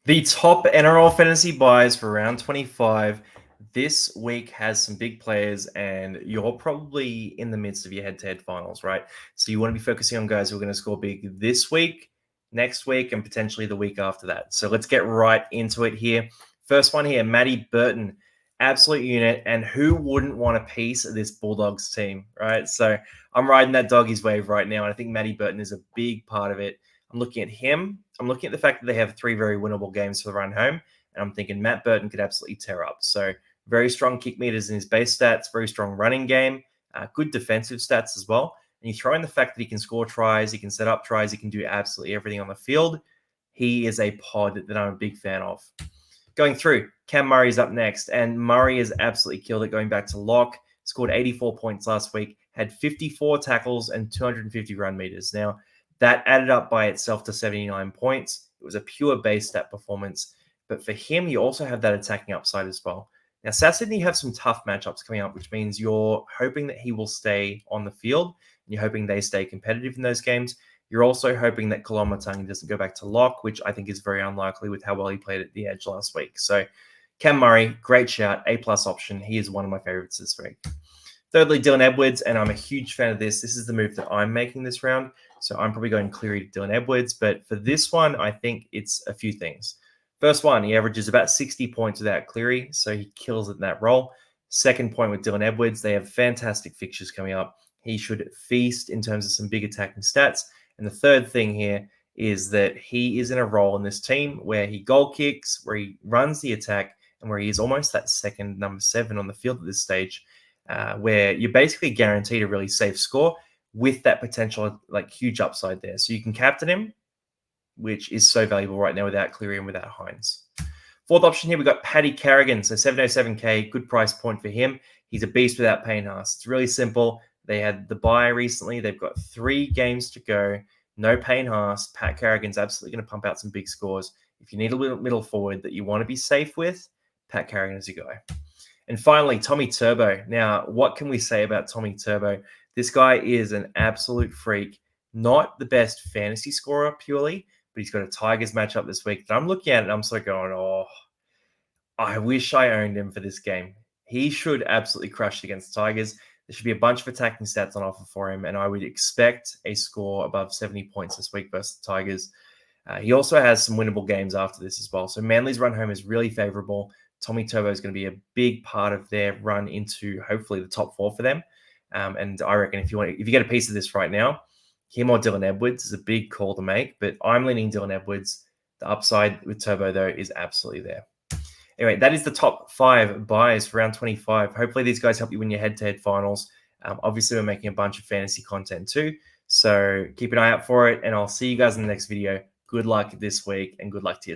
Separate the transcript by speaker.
Speaker 1: The top NRL Fantasy buys for round 25 this week has some big players, and you're probably in the midst of your head-to-head finals, right? So you want to be focusing on guys who are going to score big this week, next week, and potentially the week after that. So let's get right into it here. First one here, Matty Burton, absolute unit, and who wouldn't want a piece of this Bulldogs team, right? So I'm riding that doggies wave right now, and I think Matty Burton is a big part of it. I'm looking at him. I'm looking at the fact that they have 3 very winnable games for the run home, and I'm thinking Matt Burton could absolutely tear up. So very strong kick meters in his base stats, very strong running game, good defensive stats as well. And you throw in the fact that he can score tries, he can set up tries, he can do absolutely everything on the field. He is a pod that I'm a big fan of. Going through, Cam Murray's up next, and Murray has absolutely killed it going back to lock. Scored 84 points last week, had 54 tackles and 250 run meters. Now, that added up by itself to 79 points. It was a pure base stat performance. But for him, you also have that attacking upside as well. Now, South Sydney have some tough matchups coming up, which means you're hoping that he will stay on the field, and you're hoping they stay competitive in those games. You're also hoping that Koloamatangi doesn't go back to lock, which I think is very unlikely with how well he played at the edge last week. So Cam Murray, great shout, A+ option. He is one of my favorites this week. Thirdly, Dylan Edwards, and I'm a huge fan of this. This is the move that I'm making this round. So I'm probably going Cleary to Dylan Edwards. But for this one, I think it's a few things. First one, he averages about 60 points without Cleary, so he kills it in that role. Second point with Dylan Edwards, they have fantastic fixtures coming up. He should feast in terms of some big attacking stats. And the third thing here is that he is in a role in this team where he goal kicks, where he runs the attack, and where he is almost that second number 7 on the field at this stage, where you're basically guaranteed a really safe score with that potential like huge upside there. So you can captain him, which is so valuable right now without Cleary and without Hines. Fourth option here, we've got Paddy Carrigan. So 707K, good price point for him. He's a beast without Payne Haas. It's really simple. They had the bye recently. They've got 3 games to go. No Payne Haas. Pat Carrigan's absolutely going to pump out some big scores. If you need a little middle forward that you want to be safe with, Pat Carrigan is your guy. And finally, Tommy Turbo. Now, what can we say about Tommy Turbo? This guy is an absolute freak. Not the best fantasy scorer purely, but he's got a Tigers matchup this week that I'm looking at and I'm so going, oh, I wish I owned him for this game. He should absolutely crush against the Tigers. There should be a bunch of attacking stats on offer for him, and I would expect a score above 70 points this week versus the Tigers. He also has some winnable games after this as well. So Manly's run home is really favorable. Tommy Turbo is going to be a big part of their run into hopefully the top 4 for them. And I reckon if you get a piece of this right now, him or Dylan Edwards is a big call to make, but I'm leaning Dylan Edwards. The upside with Turbo, though, is absolutely there. Anyway, that is the top 5 buys for round 25. Hopefully these guys help you win your head-to-head finals. Obviously, we're making a bunch of fantasy content too, so keep an eye out for it, and I'll see you guys in the next video. Good luck this week, and good luck to your team.